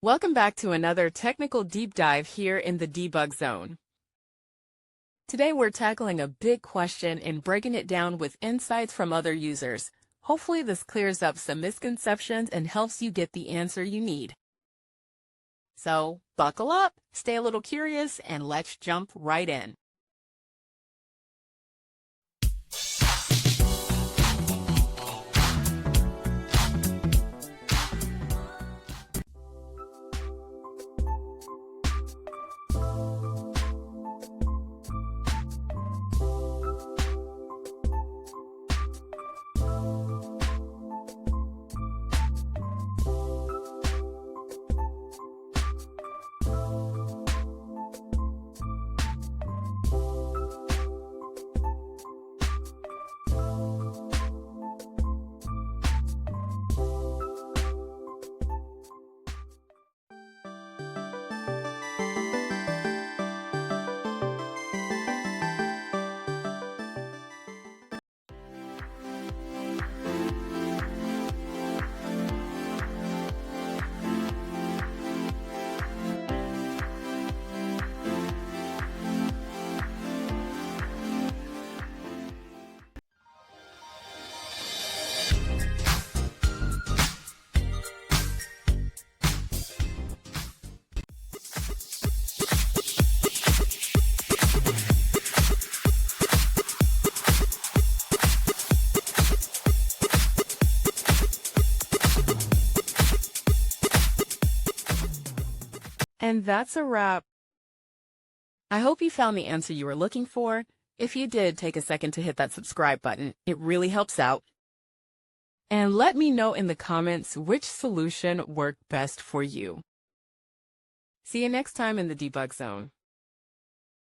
Welcome back to another technical deep dive here in the debug zone. Today we're tackling a big question and breaking it down with insights from other users. Hopefully this clears up some misconceptions and helps you get the answer you need. So buckle up, stay a little curious, and let's jump right in. And that's a wrap. I hope you found the answer you were looking for. If you did, take a second to hit that subscribe button. It really helps out. And let me know in the comments which solution worked best for you. See you next time in the debug zone.